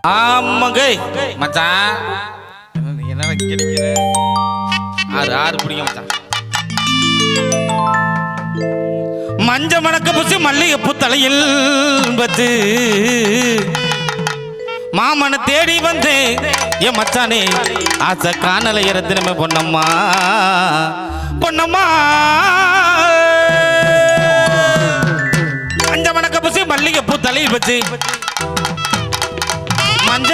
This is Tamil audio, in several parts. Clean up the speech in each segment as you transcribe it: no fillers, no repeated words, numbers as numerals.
ஆமாங்க மச்சான், என்ன கிடைக்கிற ஆறு ஆறு பிடிக்கும் மச்சான். மஞ்ச மணக்க பூசி மல்லிகைப்பூ தலையில் வச்சு மாமனை தேடி வந்து என் மச்சானே ஆசை காணல இரத்தினமே பொன்னம்மா பொன்னம்மா. மஞ்ச மணக்க பூசி மல்லிகைப்பூ தலையில் வச்சு மஞ்ச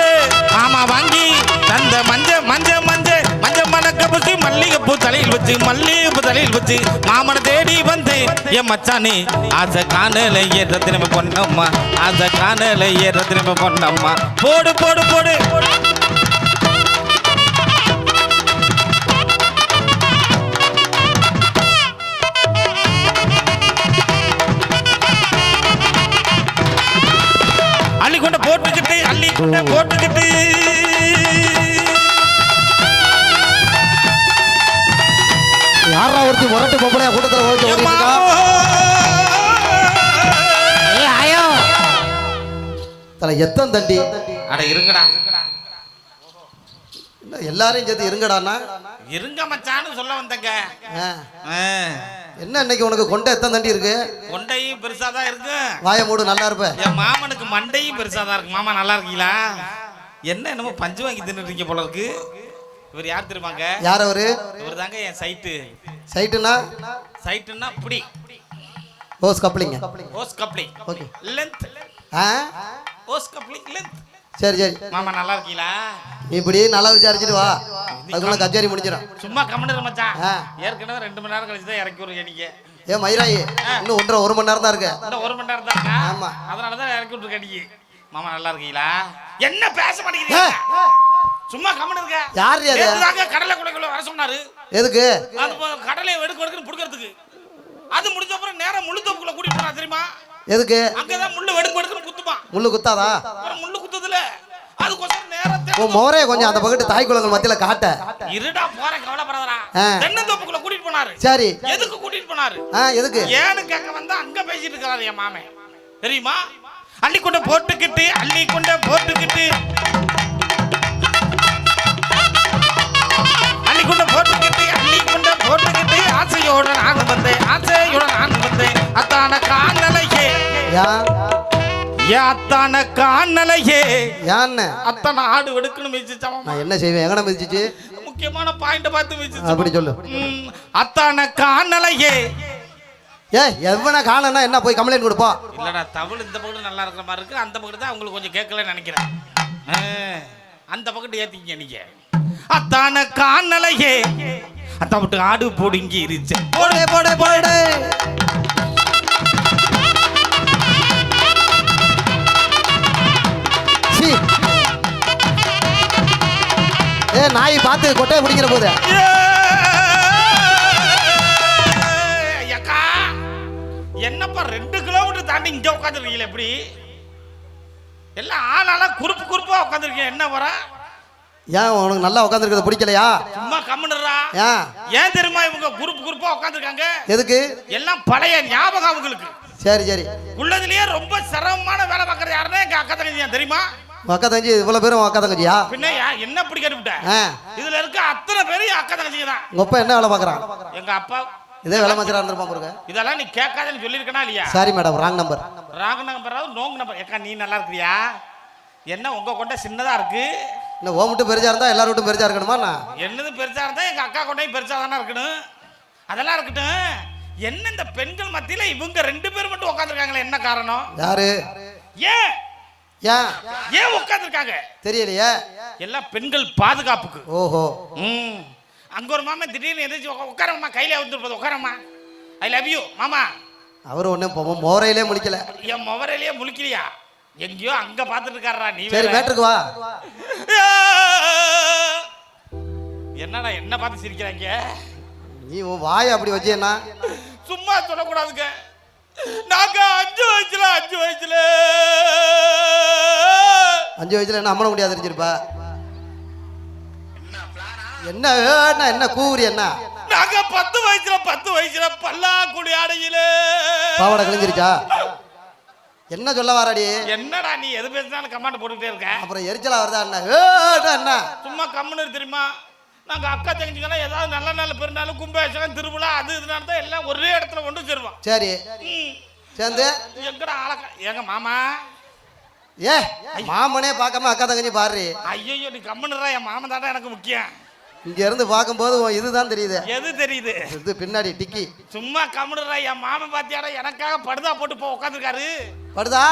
ஆமா வாங்கி தந்த மஞ்ச மஞ்ச மஞ்ச மஞ்ச மணக்க பூசி மல்லிகைப்பூ தலையில் வச்சு மல்லிகைப்பூ தலையில் வச்சு மாமனை தேடி வந்து என் மச்சானே ஆசை காணல ஏற்றத்தினமே பொன்னம்மா ஆசை காணல ஏற்றத்தினமே பொன்னம்மா. போடு போடு போடு அள்ளி கொண்ட போட்டுக்கிட்டு அள்ளி கொண்ட போட்டுக்கிட்டு யாரா ஒருத்தி முரட்டு பொம்பளையா கூட்டத்தில் ஓடிட்டு தலை எத்தம் தண்டி அட இருங்கடா எல்லாரையும் சேர்த்து இருங்கடாண்ணா இருங்க மச்சான்னு சொல்ல வந்தங்க. என்ன இன்னைக்கு உனக்கு கொண்டை எத்தம் தண்டி இருக்கு? கொண்டையும் பெருசா தான் இருக்கு. வாய மூடு நல்லா இருப்ப. என் மாமனுக்கு மண்டையும் பெருசா தான் இருக்கு. மாமா நல்லா இருக்கீங்களா? என்ன என்னமோ பஞ்சு வாங்கி தின்னுட்டீங்க போல இருக்கு. இவர் யார் தெரியுமாங்க? யார் அவரு? இவர் தாங்க என் சைட்டு. சைட்டுனா? சைட்டுனா இப்படி hose coupling. Hose coupling. Okay. Length. Hose coupling length. சரி சரி. மாமா நல்லா இருக்கீங்களா? இப்படி நல்லா விசாரிச்சுட்டு வா. அதுக்குள்ள கச்சேரி முடிஞ்சிடும். சும்மா கமெண்ட் மச்சான். ஏற்கனவே 2 மணி நேரம் கழிச்சு தான் இறக்கி விடுறீங்க நீங்க. ஏ மயிராயி இன்னும் 1 மணி நேரம் தான் இருக்கு. இன்னும் 1 மணி நேரம் தான் இருக்கா? ஆமா. அதனால தான் இறக்கி விட்டுருக்க நீங்க. மாமா நல்லா இருக்கீங்களா? என்ன பேச மாட்டேங்கிறீங்க? சும்மா கமெண்ட் இருக்க. யார் அது? ஏதாங்க கடலை குடைக்குள்ள வர சொன்னாரு. எதுக்கு? அது கடலை வெடுக்குன்னு புடுக்கிறதுக்கு. அது முடிஞ்ச அப்புறம் நேரா முள்ளு தோப்புக்குள்ள கூட்டிட்டு போனா தெரியுமா? எதுக்கு? அங்கதான் முள்ளு வெடுக்குன்னு குத்துமா. முள்ளு குத்தாதா? முள்ளு குத்துதுல. அது கொஞ்சம் நேரத்தை ஓ மோரே கொஞ்சம் அந்த பக்கத்து தாய் குளங்கள் மத்தியில காட்ட. இருடா போறேன் கவலைப்படாதடா. தென்னந்தோப்புக்குள்ள கூட்டிட்டு போனாரு. சரி. எதுக்கு கூட்டிட்டு போனாரு? எதுக்கு? ஏன்னு கேட்க வந்தா அங்க பேசிட்டு இருக்காரு என் மாமே. தெரியுமா? அள்ளி கொண்ட போட்டுக்கிட்டு அள்ளி கொண்ட போட்டுக்கிட்டு அள்ளி கொண்ட போட்டுக்கிட்டு அள்ளி கொண்ட போட்டுக்கிட்டு ஆசையோட நான் வந்தேன் ஆசையோட நான் வந்தேன் அத்தான காணலையே அத்தான காணலையே யான்னு அத்தான ஆடு வெடுக்குன்னு மிதிச்சுச்சாமா. நான் என்ன செய்வேன்? எங்கன மிதிச்சிச்சு? முக்கியமான பாயிண்ட் பார்த்து மிதிச்சு. அப்படி சொல்லு. அத்தான காணலையே. எவனை காணனா என்ன போய் கம்ப்ளைண்ட் கொடுப்பா? இல்லடா தமிழ் இந்த பக்கம் நல்லா இருக்கிற மாதிரி இருக்கு. அந்த பக்கம் தான் உங்களுக்கு கொஞ்சம் கேட்கலன்னு நினைக்கிறேன். அந்த பக்கத்து ஏத்திங்க நீங்க. அத்தான காணலையே அத்தா விட்டு ஆடு போடுங்கி இருச்சு. போடு போடு போடு. நாய் பார்த்து கொட்டையை பிடிக்கிற போது என்னப்பா 2 கிலோமீட்டர் தாண்டி இங்க உட்காந்துருக்கீங்களா? எப்படி எல்லாம் ஆளாலாம் குறுப்பு குறுப்பா உட்காந்துருக்கீங்க. என்ன வர? ஏன் உனக்கு நல்லா உட்காந்துருக்கிறது பிடிக்கலையா? சும்மா கம்முனுறா. ஏன் தெரியுமா இவங்க குறுப்பு குறுப்பா உட்காந்துருக்காங்க? எதுக்கு? எல்லாம் பழைய ஞாபகம் அவங்களுக்கு. சரி சரி. உள்ளதுலயே ரொம்ப சிரமமான வேலை பார்க்கறது யாருன்னா எங்க அக்கா தங்கச்சி. தெரியுமா? அக்கா தங்கச்சி இவ்வளவு பேரும் அக்கா தங்கச்சியா? பின்ன என்ன அப்படி கேட்டுவிட்ட? இதுல இருக்க அத்தனை பேரும் அக்கா தங்கச்சி தான். உங்க அப்பா என்ன வேலை பார்க்கறான்? எங்க அப்பா இதே வேலை மச்சரா இருந்திருப்பான் பாருங்க. இதெல்லாம் நீ கேட்காதன்னு சொல்லிருக்கனா இல்லையா? Sorry madam, wrong number. Wrong number நோங் நம்பர். ஏக்கா நீ நல்லா இருக்கறியா? என்ன உங்க கொண்டை சின்னதா இருக்கு? என்ன ஓ மட்டும் பெருசா இருந்தா எல்லாரும் மட்டும் பெருசா இருக்கணுமா? என்னது பெருசா இருந்தா எங்க அக்கா கொண்டையும் பெருசா தானே இருக்கணும். அதெல்லாம் இருக்கட்டும். என்ன இந்த பெண்கள் மத்தியில இவங்க 2 பேர் மட்டும் உட்காந்துருக்காங்களே, என்ன காரணம்? யாரு? ஏன் ஏன் உட்காந்துருக்காங்க தெரியலையே. எல்லாம் பெண்கள் பாதுகாப்புக்கு. ஓஹோ. அங்க ஒரு மாமா திடீர்னு எதிர்த்து உட்காரம்மா கையில வந்துருப்பது உட்காரம்மா ஐ லவ் யூ மாமா. அவர் ஒன்னும் மோரையிலே முழிக்கல. என் மொவரையிலே முழிக்கலையா? எங்கேயோ அங்க பாத்துட்டு இருக்காரா நீ. சரி மேட்ருக்கு வா. என்னடா என்ன பார்த்து சிரிக்கிறாங்க? நீ உன் வாயை அப்படி வச்சேன்னா சும்மா சொல்லக்கூடாதுங்க. நாங்க 5 வயசுல என்ன அம்மன முடியாது தெரிஞ்சிருப்பா. என்ன என்ன கூவுரி? என்ன நாங்க 10 வயசுல பல்லாக்குடி ஆடையில பாவாடை கிழிஞ்சிருச்சா? என்ன சொல்ல வாராடி? என்னடா நீ எது பேசினாலும் கமாண்ட் போட்டுக்கிட்டே இருக்க. அப்புறம் எரிச்சலா வருதா என்ன? என்ன சும்மா கம்முன்னு தெரியுமா? நாங்க அக்கா தங்கச்சிங்கன்னா ஏதாவது நல்ல நல்ல பெருநாள் கும்பாபிஷேகம் திருவிழா அது இதனால தான் எல்லாம் ஒரே இடத்துல ஒன்று சேருவோம். சரி சேர்ந்து எங்கடா ஆளக்கா எங்க மாமா ஏ மாமனே பார்க்காம அக்கா தங்கச்சி பாரு. ஐயோ நீ கம்முன்னுறா, என் மாமன் தானே எனக்கு முக்கியம். இங்க இருந்து பார்க்கும்போது இதுதான் தெரியுது. எது தெரியுது? இது பின்னாடி டிக்கி. சும்மா கம்முன்னுறா, என் மாமன் பாத்தியாடா எனக்காக படுதா போட்டு போ உட்காந்துருக்காரு. படுதா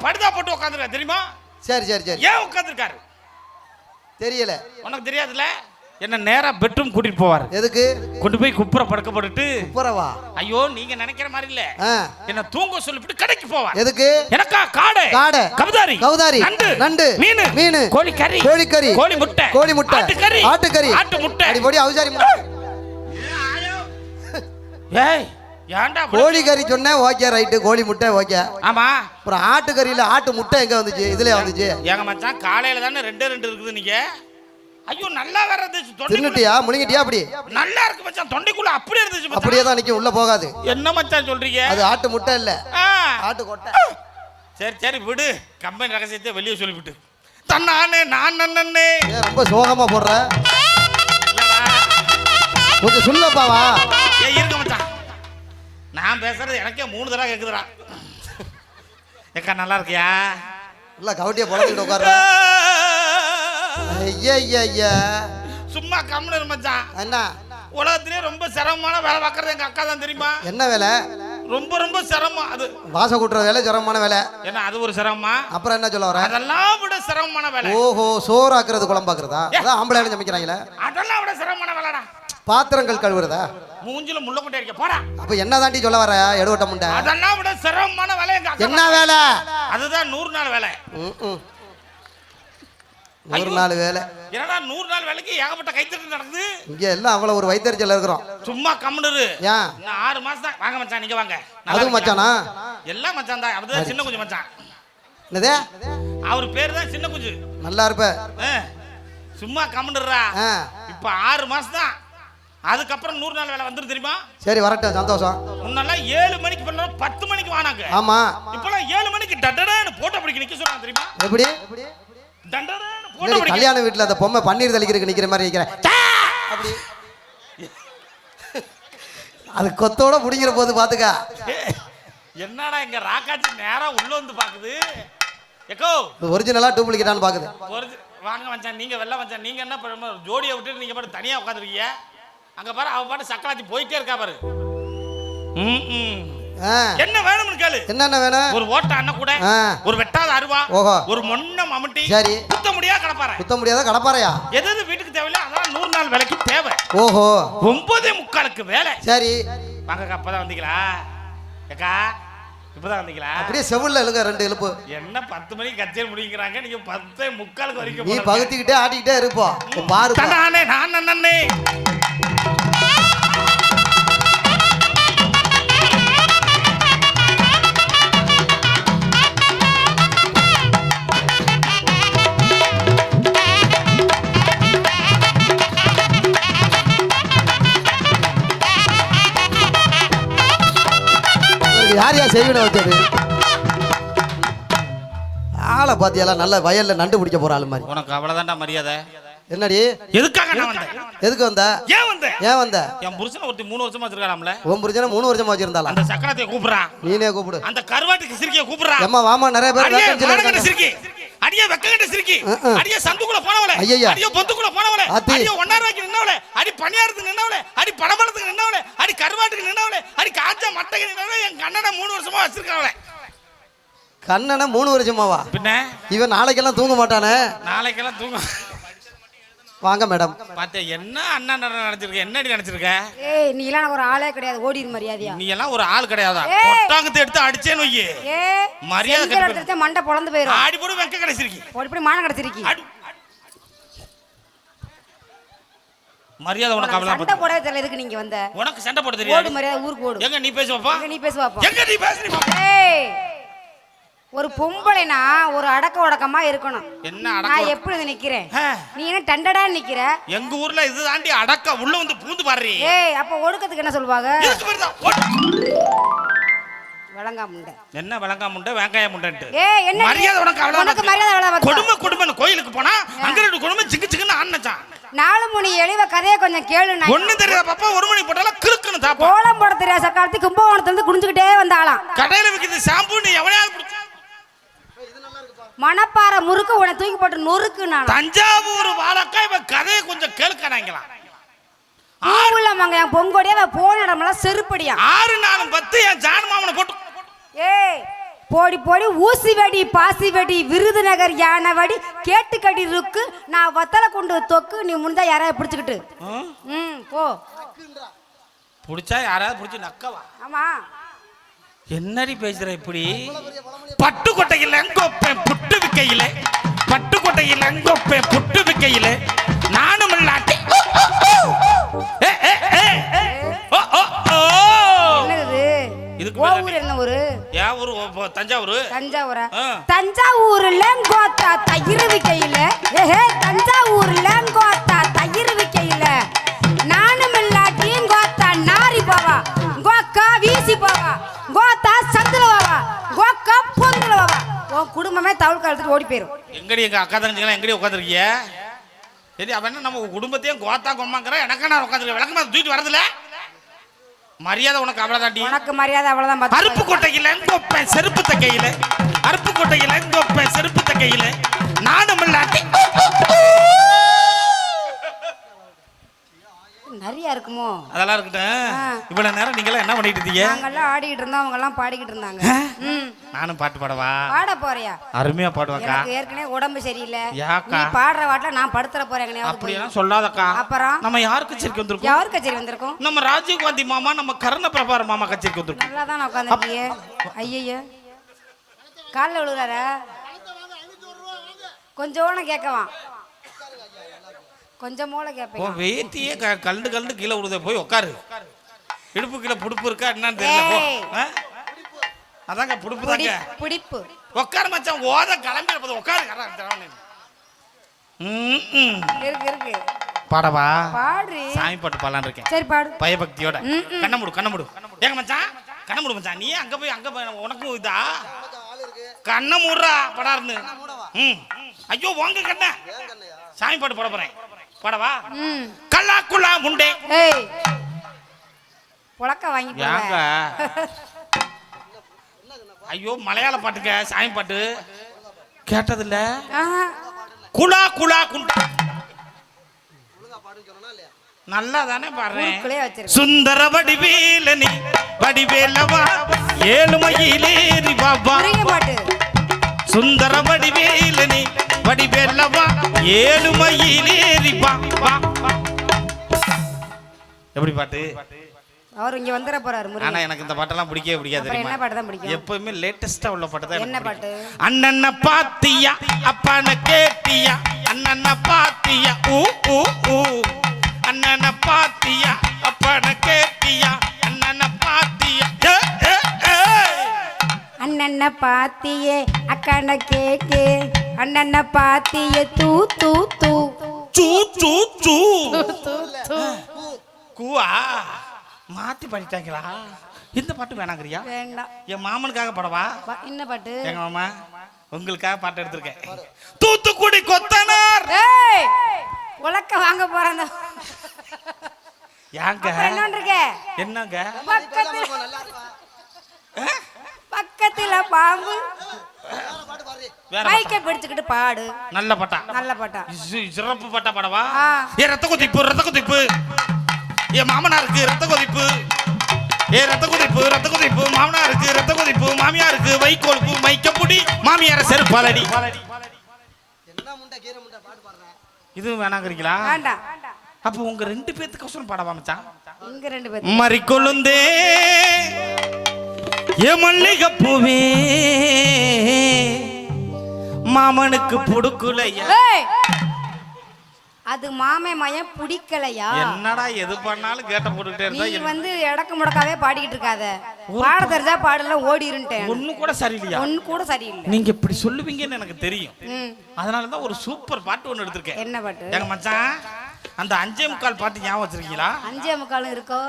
படுதா போட்டு உட்காந்துருக்காரு தெரியுமா? சரி சரி சரி. ஏன் உட்காந்துருக்காரு தெரியல. உனக்கு தெரியாதுல்ல? என்ன நேரா பெட்ரூம் கூட்டிட்டு போவார். எதுக்கு? கொண்டு போய் குப்புற படுக்க போட்டுட்டு குப்புறவா? ஐயோ நீங்க நினைக்கிற மாதிரி இல்ல, என்ன தூங்க சொல்லிட்டு கடைக்கு போவார். எதுக்கு? எனக்கா காடை கவுதாரி நண்டு மீன் கோழிக்கறி கோழி முட்டை ஆட்டுக்கறி ஆட்டு முட்டை அடிபடி அவுசாரி முட்டை. ஏய் ஏன்டா கோழிக்கறி சொன்னே ஓகே ரைட்டு, கோழி முட்டை ஓகே. ஆமா அப்புறம் ஆட்டுக்கறியில ஆட்டு முட்டை எங்க வந்துச்சு? இதுல வந்துச்சு. ஏங்க மச்சான் காலையில தானே ரெண்டு இருக்குது நீங்க. ஐயோ நல்லா வேற இருந்துச்சு. தின்னுட்டியா முழுங்கிட்டியா? அப்படி நல்லா இருக்கு மச்சான், தொண்டைக்குள்ள அப்படியே இருந்துச்சு மச்சான். அப்படியே தான் நிக்கும், உள்ள போகாது. என்ன மச்சான் சொல்றீங்க? அது ஆட்டு முட்டை இல்ல, ஆட்டு கொட்டை. சரி விடு, கம்பெனி ரகசியத்தை வெளியே சொல்லிவிட்டு தன்னானே நான் நன்னே. ரொம்ப சோகமா போடுற, கொஞ்சம் சொல்லப்பாவா. ஏய் இருக்க மச்சான், நான் பேசுறது எனக்கே 3 தடவை கேக்குதுடா. ஏக்கா நல்லா இருக்கியா? இல்ல கவட்டிய போடக்கிட்டு உட்கார்ற. ஐயா சும்மா கம்முனு மச்சான். என்ன உலகத்திலே ரொம்ப சிரமமான வேலை பார்க்கறது எங்க அக்கா தான் தெரியுமா? என்ன வேலை? ரொம்ப சிரமம். அது வாச கூட்டுற வேலை சிரமமான வேலை. என்ன அது ஒரு சிரமமா? அப்புறம் என்ன சொல்ல வர? அதெல்லாம் விட சிரமமான வேலை. ஓஹோ, சோறாக்குறது குழம்பாக்குறதா? அதான் ஆம்பளை சமைக்கிறாங்களே. அதெல்லாம் விட சிரமமான வேலைடா. பாத்திரங்கள் கழுவுறதா? மூஞ்சில முள்ள கொண்டே இருக்க போடா. அப்ப என்ன தாண்டி சொல்ல வர எடுவட்ட முண்டை? அதெல்லாம் விட சிரமமான வேலை எங்க அக்கா. என்ன வேலை? அதுதான் 100 நாள் வேலை. 100 நாள் வேலை என்னடா 100 நாள் வேலைக்கு ஏகப்பட்ட கைத்தட்டு நடக்குது. இங்க எல்லாம் அவ்வளவு ஒரு வைத்தறிச்சல் இருக்கிறோம். சும்மா கம்முனு. ஏன்? நான் 6 மாசம் தான். வாங்க மச்சான் நீங்க வாங்க. அது மச்சானா? எல்லாம் மச்சான் தான். அவர்தான் சின்ன குஞ்சு மச்சான். என்னதே? அவர் பேர் தான் சின்ன குஞ்சு. நல்லா இருப்ப. சும்மா கம்முனுறா. இப்ப 6 மாசம் தான். அதுக்கப்புறம் 100 நாள் வேலை வந்துரும் தெரியுமா? சரி வரட்டும், சந்தோஷம். முன்னெல்லாம் 7 மணிக்கு பண்ணா 10 மணிக்கு வானாங்க. ஆமா. இப்பலாம் 7 மணிக்கு டடடன்னு போட்டோ பிடிக்க நிக்க சொல்றாங்க தெரியுமா? எப்படி? டடடன்னு போட்டோ பிடிக்க. கல்யாண வீட்ல அந்த பொம்மை பன்னீர் தெளிக்கிறதுக்கு நிக்கிற மாதிரி நிக்கிறேன். அப்படி அது கொத்தோட முடிங்கிற போது பாத்துக்க. என்னடா இங்க ராக்காச்சி நேரா உள்ள வந்து பாக்குது. எக்கோ ஒரிஜினலா டூப்ளிகேட்டான்னு பாக்குது. வாங்க மச்சான் நீங்க வெள்ள மச்சான். நீங்க என்ன ஜோடியை விட்டு நீங்க பாட்டு தனியா உட்காந்துருக்கீங்க? அங்க பாரு அவ பாட்டு சக்கராச்சி போயிட்டே இருக்கா பாரு. என்ன வேணும்னு கேளு. என்ன வேணும்? ஒரு ஓட்ட அண்ணன் கூட, ஒரு வெட்டாத அருவா, ஒரு மொன்ன மம்முட்டி. சரி. குத்த முடியாத கடப்பாறை. குத்த முடியாத கடப்பாறையா? எது வீட்டுக்கு தேவையில்ல அதான் 100 நாள் வேலைக்கு தேவை. ஓஹோ 9:45 வேலை. சரி வாங்கக்கா அப்பதான் வந்தீங்களா? ஏக்கா இப்பதான் வந்தீங்களா? அப்படியே செவுல்ல எழுங்க 2 எழுப்பு. என்ன 10 மணிக்கு கச்சேரி முடிக்கிறாங்க, நீங்க 10:45 வரைக்கும் நீ பகுத்திக்கிட்டே ஆட்டிக்கிட்டே இருப்போம். பாரு நானே நான் நன்னே. யார் யார் செய்யணும் வச்சது? ஆளை பாத்தியால நல்ல வயல்ல நண்டு பிடிக்க போற ஆளு மாதிரி. உனக்கு அவ்வளவுதான்டா மரியாதை. என்னடி? எதுக்காக நான் வந்தேன்? எதுக்கு வந்த? ஏன் வந்த? என் புருஷன் ஒருத்தி 3 வருஷமா வச்சிருக்காராம்ல. உன் புருஷனை 3 வருஷமா வச்சிருந்தாளா? அந்த சக்கரத்தை கூப்பிடுறான். நீனே கூப்பிடு. அந்த கருவாட்டுக்கு சிரிக்கிய கூப்பிடுறான். அம்மா வாமா நிறைய பேர் வேகன்சில இருக்காங்க. சிரிக்கி அடியே வெக்கங்கட்ட சிரிக்கி அடியே சந்துக்குள்ள போனவளே அடியே பொந்துக்குள்ள போனவளே அடியே ஒன்னாரவாக்கி நின்னவளே அடி பணியாரத்துக்கு நின்னவளே அடி படபடத்துக்கு நின்னவளே அடி கருவாட்டுக்கு நின்னவளே அடி காஞ்ச மட்டைக்கு நின்னவளே என் கண்ணனை 3 வருஷமா வச்சிருக்கானே. கண்ணனை 3 வருஷமாவா? பின்ன இவன் நாளைக்கெல்லாம் தூங்க மாட்டானே. நாளைக்கெல்லாம் தூங்க. வாங்க மேடம். பாத்தே என்ன அண்ணா நினைச்சிருக்க? என்னடி நினைச்சிருக்க? ஏய் நீ எல்லாம் ஒரு ஆளே கிடையாது, ஓடிரு மரியாதையா. நீ எல்லாம் ஒரு ஆள் கிடையாதா? பொட்டாங்கத்தை எடுத்து அடிச்சேன்னு வையே. மரியாதை கெடுத்து மண்டை பொளந்து போயிரும். ஆடி போடு வெக்க கடைசிருக்கு. ஓடி போய் மான கடைசிருக்கு. மரியாதை உனக்கு அவ்வளவு சண்டை போடவே தெரியல. எதுக்கு நீங்க வந்த? உனக்கு சண்டை போட தெரியாது. ஓடு மரியாதை ஊருக்கு ஓடு. எங்க நீ பேசுவப்பா? எங்க நீ பேசுவப்பா? எங்க நீ பேசுறீ பாப்பா? ஏய் ஒரு பொம்பளைனா ஒரு அடக்க ஒடக்கமா இருக்கணும். என்ன அடக்க? நான் எப்படி நிக்கிறேன், நீ என்ன டண்டடா நிக்கிற? எங்க ஊர்ல இது தாண்டி அடக்க. உள்ள வந்து பூந்து பாரு. ஏய் அப்ப ஒடுக்கத்துக்கு என்ன சொல்வாங்க? விளங்காமுண்டை. என்ன விளங்காமுண்டை வெங்காய முண்டைன்ட்டு ஏய் என்ன மரியாதை உனக்கு அவ்வளவு உனக்கு மரியாதை அவ்வளவு கொடுமை கொடுமைன்னு கோயிலுக்கு போனா அங்க ரெண்டு கொடுமை சிக்கு சிக்குன்னு ஆனச்சான் 4 மணி எளிவ கதையை கொஞ்சம் கேளு. நான் ஒண்ணு தெரியாத பாப்பா 1 மணி போட்டாலும் கிறுக்குன்னு தாப்பா. கோலம் போட தெரியாத சக்காலத்தி கும்பகோணத்துல இருந்து குடிஞ்சுக்கிட்டே வந்தாளாம். கடையில விக்கிற ஷாம்பு நீ எவனையாவது பிடிச்ச மணப்பாறை முறுக்கு உன தூக்கி போட்டு நொறுக்கு. நான் தஞ்சாவூர் வாழக்கா இவ கதையை கொஞ்சம் கேளுக்கறாங்களாம். ஆவுல மங்க என் பொங்கோடியா போன இடமெல்லாம் செருப்படியா 6 4 10 என் ஜான் மாமனை போட்டு ஏய் போடி போடி ஊசி வெடி பாசி வெடி விருதுநகர் யானை வெடி கேட்டுக்கடி இருக்கு. நான் வத்தலை கொண்டு தொக்கு நீ முந்தா யாராவது பிடிச்சிக்கிட்டு போ. பிடிச்சா யாராவது பிடிச்சி நக்கவா? ஆமா என்னடி பேசுற இப்படி? பட்டுக்கோட்டையில் எங்கொப்பேன் புட்டு விக்கையில பட்டுக்கோட்டையில் எங்கொப்பேன் புட்டு விக்கையில நானும் இல்லாட்டி ஊர் என்ன ஊரு? என் ஊரு தஞ்சாவூர். தஞ்சாவூரா? தஞ்சாவூர்ல கோத்தா தயிர் விக்கையில தஞ்சாவூர்ல கோத்தா தயிர் விக்கையில நானும் இல்லாட்டியும் கோத்தா நாரி போவா கோக்கா வீசி போவா கோத்தா சத்துல போவா கோக்கா பொந்துல போவா. உன் குடும்பமே தவுள் காலத்துக்கு ஓடி போயிரும். எங்கடி எங்க அக்கா தங்கச்சிங்களா எங்கடி உட்காந்துருக்கிய? சரி அவன் என்ன நம்ம குடும்பத்தையும் கோத்தா கொம்மாங்கிறான். எனக்கு நான் உட்காந்துருக்கேன் விளக்கமா தூக்கிட்டு வரதுல மரியாதை உனக்கு அவ்வளவுதாண்டி. உனக்கு மரியாதை அவ்வளவுதான். அருப்பு கொட்டையில எங்கொப்பேன் செருப்பு தக்கையில அருப்பு கொட்டையில எங்கொப்பேன் செருப்பு தக்கையில நானும் இல்லாட்டி நிறைய இருக்குமோ? அதெல்லாம் இருக்கட்டும். இவ்வளவு நேரம் நீங்க என்ன பண்ணிட்டு இருந்தீங்க? நாங்கெல்லாம் ஆடிக்கிட்டு இருந்தோம், அவங்க எல்லாம் பாடிக்கிட்டு இருந்தாங்க. நானும் பாட்டு பாடவா? பாட போறியா? அருமையா பாடுவாக்கா. எனக்கு ஏற்கனவே உடம்பு சரியில்லை. யாக்கா? நீ பாடுற வாட்டில நான் படுத்துற போறேன். அப்படியெல்லாம் சொல்லாதக்கா. அப்புறம் நம்ம யார் கச்சேரிக்கு வந்திருக்கோம்? யார் கச்சேரி வந்திருக்கோம்? நம்ம ராஜீவ் காந்தி மாமா நம்ம கர்ண பிரபார மாமா கச்சேரிக்கு வந்திருக்கோம். நல்லா தான் உட்காந்துருக்கீங்க. ஐயய்ய காலில் விழுறாரா? கொஞ்சோட கேட்கவா? கொஞ்சமோட கேட்பேன். வேத்தியே கல்டு கல்டு கீழே விழுத போய் உட்காரு. இடுப்பு கீழே புடுப்பு இருக்கா என்னன்னு தெரியல. அதாங்க புடுப்பு தாங்க புடிப்பு. உட்காரு மச்சான். ஓத கிளம்பி போது உட்காரு. இருக்கு இருக்கு. பாடவா? பாடு. சாமி பாட்டு பாடலான்னு இருக்கேன். சரி பாடு. பயபக்தியோட. கண்ண மூடு கண்ண மூடு. ஏங்க மச்சான் கண்ண மூடு மச்சான். நீ அங்க போய் உனக்கும் இதா கண்ண மூடுறா படாருன்னு. ஐயோ வாங்க கண்ண. சாமி பாட்டு பாட போறேன். பாடவா? கல்லா குல்லா முண்டே. ஏய் புளக்க வாங்கி யாங்க? ஐயோ மலையாள பாட்டுங்க சாமி பாட்டு கேட்டது இல்ல. குலா குலா குண்டா நல்லா தானே பாடுறேன். சுந்தர வடிவேலனி வடிவேலவா ஏழுமையிலேறி பாபா பாட்டு. சுந்தர வடிவேலனி வடிவேலவா ஏழுமையிலேறி பாபா. எப்படி பாட்டு? அவர் இங்க வந்துற போறாரு. ஆனா எனக்கு இந்த பாட்டெல்லாம் பிடிக்கவே பிடிக்காது. என்ன பாட்டு தான் பிடிக்கும்? எப்பவுமே லேட்டஸ்டா உள்ள பாட்டு தான். என்ன பாட்டு? அண்ணன பாத்தியா அப்பான கேட்டியா அண்ணன பாத்தியா ஊ ஊ ஊ அண்ணன பாத்தியா அப்பான கேட்டியா அண்ணன பாத்தியா அண்ணன பாத்தியே அக்கான கேக்கே அண்ணன பாத்தியே தூ தூ தூ சூ சூ சூ தூ கூவா மாத்தி பண்ணிட்டாங்களா? இந்த பாட்டு வேணாங்கறியா? வேண்டாம். என் மாமனுக்காக பாடவா? என்ன பாட்டு? எங்க மாமா உங்களுக்காக பாட்டு எடுத்திருக்கேன். தூத்துக்குடி கொத்தனார். ஏய் உலக்க வாங்க போறாங்க. யாங்க? என்னன்றீங்க? என்னங்க? பக்கத்துல பாம்பு மைக்க பிடிச்சுக்கிட்டு பாடு. நல்ல பாட்டா? நல்ல பாட்டா. சிறப்பு பாட்டா பாடவா? ஏ ரத்த கொதிப்பு ரத்த கொதிப்பு. ஏ மாமனாருக்கு ரத்த கொதிப்பு. ஏ ரத்த கொதிப்பு ரத்த கொதிப்பு. மாமனாருக்கு ரத்த கொதிப்பு. மாமியாருக்கு வைக்கோல்பு மைக்கப்புடி மாமியார செருப்பாலடி. இது வேணாங்கிறீங்களா? வேண்டாம். அப்ப உங்க 2 பேத்துக்கு அவசரம் பாடவா மச்சான்? இங்க 2 பேர். மறி கொழுந்தே ஏ மல்லிகை பூவே மாமனுக்கு புடுக்குலையா. அது மாமே மயம் பிடிக்கலையா? என்னடா எது பண்ணாலும் கேட்ட போட்டுட்டே இருந்தா. நீ வந்து எடக்கு முடக்காவே பாடிக்கிட்டு இருக்காத. பாட தெரிஞ்சா பாடல ஓடி இருந்தேன். ஒண்ணு கூட சரியில்லையா? ஒண்ணு கூட சரியில்லை. நீங்க இப்படி சொல்லுவீங்கன்னு எனக்கு தெரியும். அதனால தான் ஒரு சூப்பர் பாட்டு ஒன்னு எடுத்திருக்கேன். என்ன பாட்டு? எங்க மச்சான் அந்த 5:45 பாட்டு ஞாபகம் வச்சிருக்கீங்களா? 5:45 இருக்கோ?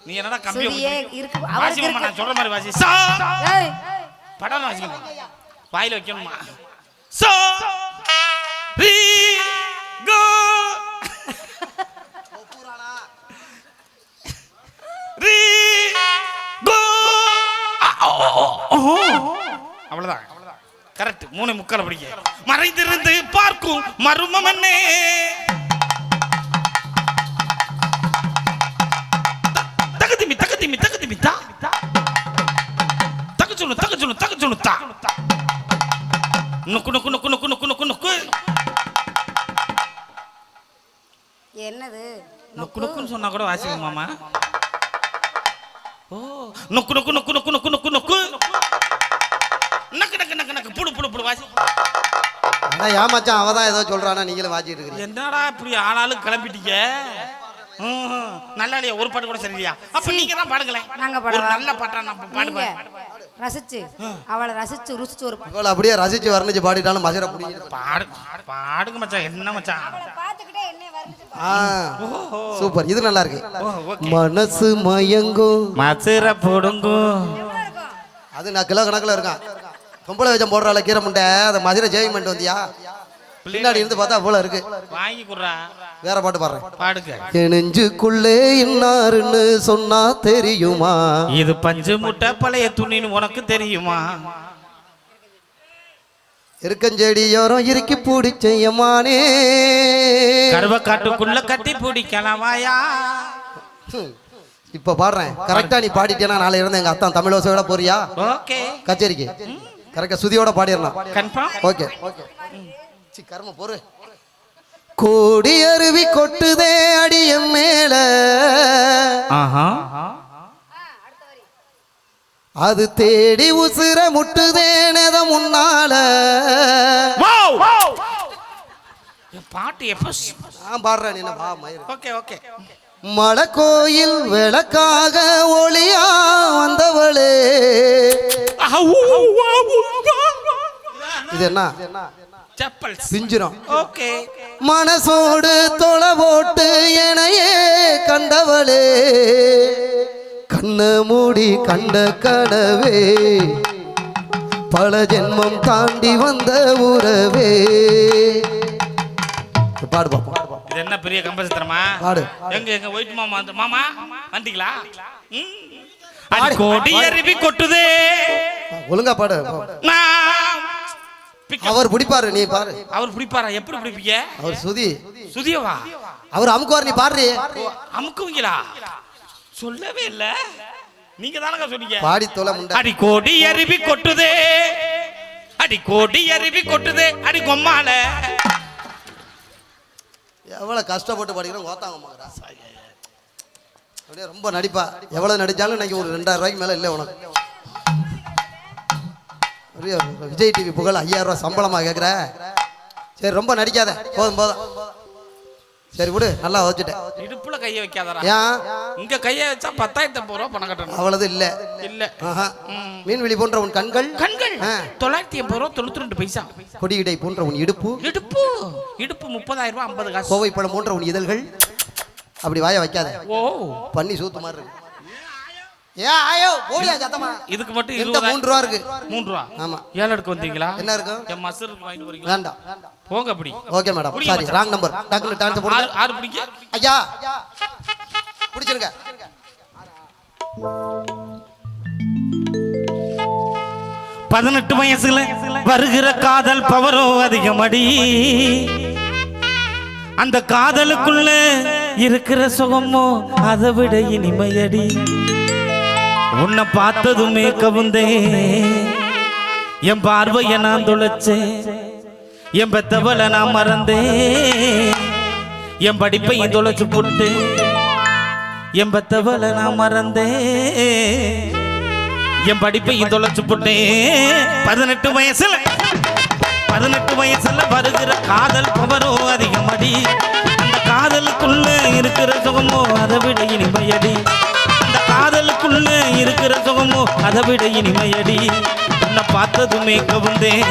நீ என்னடா கம்பி சுதியே இருக்கு வாசி அவருக்கு மாமா நான் இருக்கு. சொல்ற மாதிரி வாசி சா ஏய் படம் வாசிக்கணும் வாயில வைக்கணுமா சா ரி கோ ரி கோ அவ்வளவுதான் கரெக்ட் 3:45 படிக்க மறைந்திருந்து பார்க்கும் மர்மம் என்ன தகதிமி தகதிமி தகதிமி தா தகச்சுனு தா நுக்கு நுக்கு நுக்கு நுக்கு நுக்கு நுக்கு நுக்கு என்னது நுக்கு நுக்குன்னு சொன்னா கூட வாசிக்கும் மாமா ஓ நுக்கு நுக்கு நுக்கு நுக்கு நுக்கு நுக்கு நுக்கு நக்கு நக்கு நக்கு நக்கு புடு புடு புடு வாசி ஆனா ஏமாச்சான் அவதான் ஏதோ சொல்றானா நீங்களும் வாச்சிட்டு இருக்கீங்க. என்னடா இப்படி ஆனாலும் கிளம்பிட்டீங்க நல்லா இல்லையா ஒரு பாட்டு கூட சரியில்லையா அப்ப நீங்க தான் பாடுங்களேன் நாங்க ஒரு பாடுறோம். நல்ல பாட்டா நான் நீங்க பாடுவேன் ரசிச்சு அவளை ரசிச்சு ருசிச்சு ஒரு இவ்வளவு அப்படியே ரசிச்சு வர்ணிச்சு பாடிட்டாலும் மசிர பிடிக்கும். பாடுங்க மச்சான் என்ன மச்சான் பாத்துக்கிட்டே என்ன வர்ணிச்சு சூப்பர் இது நல்லா இருக்கு. ஓகே மனசு மயங்கும் மச்சிர போடுங்கும் அது நான் கிலோ கணக்குல இருக்கான். பொம்பளை வச்சம் போடுறாள் கீரை முண்டை அதை மதுரை ஜெயிமெண்ட் வந்தியா பின்னாடி இருந்து பார்த்தா அவ்வளோ இருக்கு. வாங்கி குடுறா வேற பாட்டு பாடுறேன் பாடுங்க என் நெஞ்சுக்குள்ளே இன்னாருன்னு சொன்னா தெரியுமா இது பஞ்சு முட்டை பழைய துணின்னு உனக்கு தெரியுமா இருக்கஞ்செடியோரம் இறுக்கி பிடிச்சையமானே கருவக்காட்டுக்குள்ள கட்டி பிடிக்கலாம் வாயா இப்ப பாடுறேன் கரெக்டா நீ பாடிட்டேனா நாளை இருந்து எங்க அத்தான் தமிழோசையோட போறியா ஓகே கச்சேரிக்கு கரெக்டா சுதியோட பாடிடலாம். கன்ஃபார்ம் ஓகே கர்ம பொறு கோடி அருவி கொட்டுதே அடியம் மேல ஆஹா அது தேடி உசுர முட்டுதே நெத முன்னால பாட்டு எப்ப நான் பாடுறேன் நீ என்ன பா மயிறு. ஓகே ஓகே மலை கோயில் விளக்காக ஒளியா வந்தவளே இது என்ன செப்பல் பிஞ்சிரும் ஓகே மனசோடு தொலை போட்டு எனையே கண்டவளே கண்ண மூடி கண்ட கனவே பல ஜென்மம் தாண்டி வந்த உறவே பாடு பாப்போம். இது என்ன பெரிய கம்பசித்திரமா பாடு எங்க எங்க ஒயிட் மாமா வந்து மாமா வந்தீங்களா அது கோடி அருவி கொட்டுதே ஒழுங்கா பாடு. அவர் பிடிப்பாரு நீ பாரு. அவர் பிடிப்பாரா எப்படி பிடிப்பீங்க அவர் சுதி சுதியவா அவர் அமுக்குவார் நீ பாடுறி அமுக்குவீங்களா சொல்லவே இல்ல நீங்க தானங்க சொன்னீங்க பாடி தொலை முண்டை. அடி கோடி அருவி கொட்டுதே அடி கோடி அருவி கொட்டுதே அடி கொம்மால எவ்வளவு கஷ்டப்பட்டு படிக்கிறோம் ஓத்தாங்க அப்படியே ரொம்ப நடிப்பா எவ்வளவு நடிச்சாலும் இன்னைக்கு ஒரு 2000 ரூபாய்க்கு மேல இல்லை உனக்கு. விஜய் டிவி புகழ் 5000 ரூபாய் சம்பளமா கேட்குற. சரி ரொம்ப நடிக்காத போதும் போதும் சரி விடு நல்லா வச்சுட்டேன். இடுப்புல கைய வைக்காதடா ஏன் இங்க கைய வச்சா 10,050 ரூபாய் பணம் கட்டணும் அவ்வளவு இல்ல இல்ல மீன்விழி போன்ற உன் கண்கள் கண்கள் 980 ரூபாய் 92 பைசா கொடியிடை போன்ற உன் இடுப்பு இடுப்பு இடுப்பு 30,000 ரூபாய் 50 காசு கோவை பழம் போன்ற உன் இதழ்கள் அப்படி வாய வைக்காத ஓ பண்ணி சூத்து மாதிரி இருக்கு. ஏன் ஆயோ போடியா சத்தமா இதுக்கு மட்டும் இந்த 3 ரூபா இருக்கு 3 ரூபா ஆமா 7 எடுக்க வந்தீங்களா என்ன இருக்கும் என் மசருக்கு வாங்கிட்டு வரீங்களா வேண்டாம் போங்க அப்படி ஓகே மேடம் புரியுது சாரி மச்சான். ராங் நம்பர் டக்குனு டான்ஸ் போடுங்க. ஆறு பிடிக்க ஐயா பிடிச்சிருங்க 18 வயசுல வருகிற காதல் பவரோ அதிகமடி அந்த காதலுக்குள்ள இருக்கிற சுகமோ அதை விட இனிமையடி உன்னை பார்த்ததுமே கவுந்தே என் பார்வைய நான் தொலைச்சேன் என் பெத்தவளை நான் மறந்தேன் என் படிப்பையும் தொலைச்சு போட்டு என் பெத்தவளை நான் மறந்தேன் என் படிப்பையும் தொலைச்சு போட்டேன் 18 வயசுல வருகிற காதல் பவரோ அதிகமடி அந்த காதலுக்குள்ள இருக்கிற சுகமோ அதை விட இனிமையடி அந்த காதலுக்குள்ள இருக்கிற சுகமோ அதை விட இனிமையடி உன்னை பார்த்ததுமே கவுந்தேன்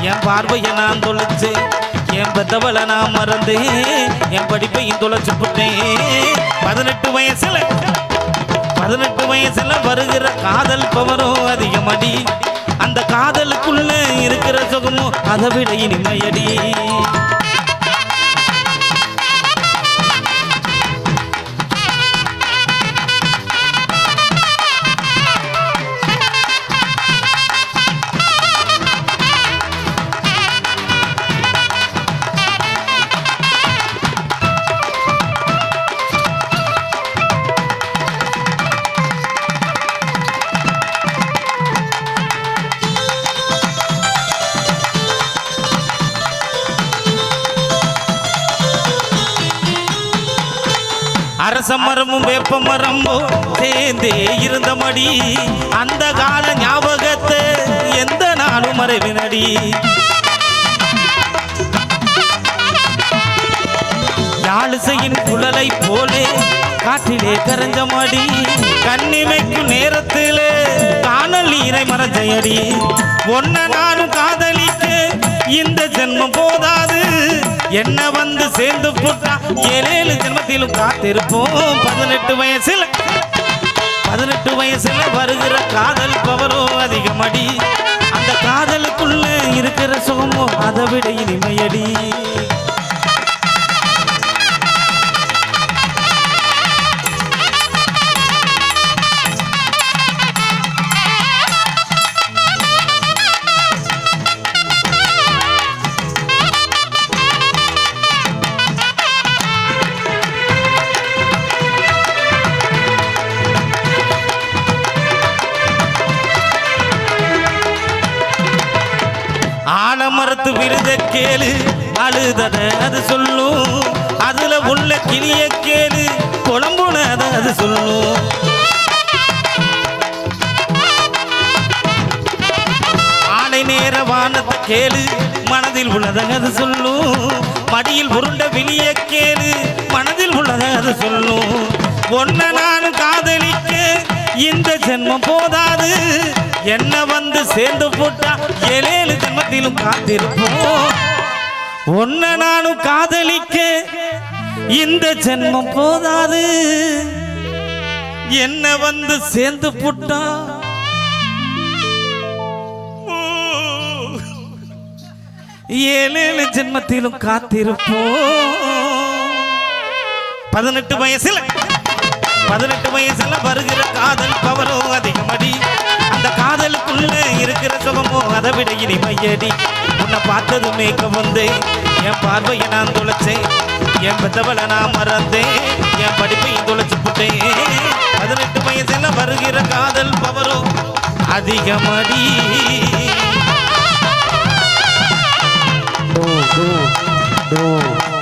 என் பார்வையை நான் தொலைச்சேன் என் பெத்தவளை நான் மறந்தேன் என் படிப்பையும் தொலைச்சு போட்டேன் 18 வயசுல 18 வயசுல வருகிற காதல் பவரும் அதிகமடி அந்த காதலுக்குள்ள இருக்கிற சுகமும் அதை விட இனிமையடி அரச மரமும் வேப்ப மரமும் சேர்ந்தே இருந்த மடி அந்த கால ஞாபகத்தை எந்த நாளும் மறைவினடி யாழிசையின் குழலை போலே காற்றிலே கரைஞ்ச மடி கண்ணிமைக்கும் நேரத்திலே காணல் நீரை மறைஞ்சடி ஒன்ன நானும் காதலிக்க இந்த ஜென்மம் போதாது என்ன வந்து சேர்ந்து போட்டா 7 ஜென்மத்திலும் காத்திருப்போம் 18 வயசுல வருகிற காதல் பவரோ அதிகமடி அந்த காதலுக்குள்ள இருக்கிற சுகமோ அதை விட இனிமையடி ஆலமரத்து விருத கேளு அழுதத அது சொல்லும் அதுல உள்ள கிளிய கேளு குழம்புனத அது சொல்லும் ஆனை நேர வானத்தை கேளு மனதில் உள்ளத அது சொல்லும் மடியில் உருண்ட விழிய கேளு மனதில் உள்ளத அது சொல்லும் ஒன்ன நானும் காதலிக்க இந்த ஜென்மம் போதாது என்ன வந்து சேர்ந்து போட்டா 7 ஜென்மத்திலும் காத்திருப்போம் ஒன்ன நானும் காதலிக்க இந்த ஜென்மம் போதாது என்ன வந்து சேர்ந்து போட்டா 7 ஜென்மத்திலும் காத்திருப்போம் 18 வயசுல வருகிற காதல் பவரோ அதிகமடி அந்த காதலுக்குள்ள இருக்கிற சுகமோ அதை விட இனிமையடி உன்னை பார்த்தது மேய்க்க வந்தேன் என் பார்வையை நான் தொலைச்சேன் என் பெத்தவளை நான் மறந்தேன் என் படிப்பையும் தொலைச்சு போட்டேன் 18 வயசுல வருகிற காதல் பவரோ அதிகமடி do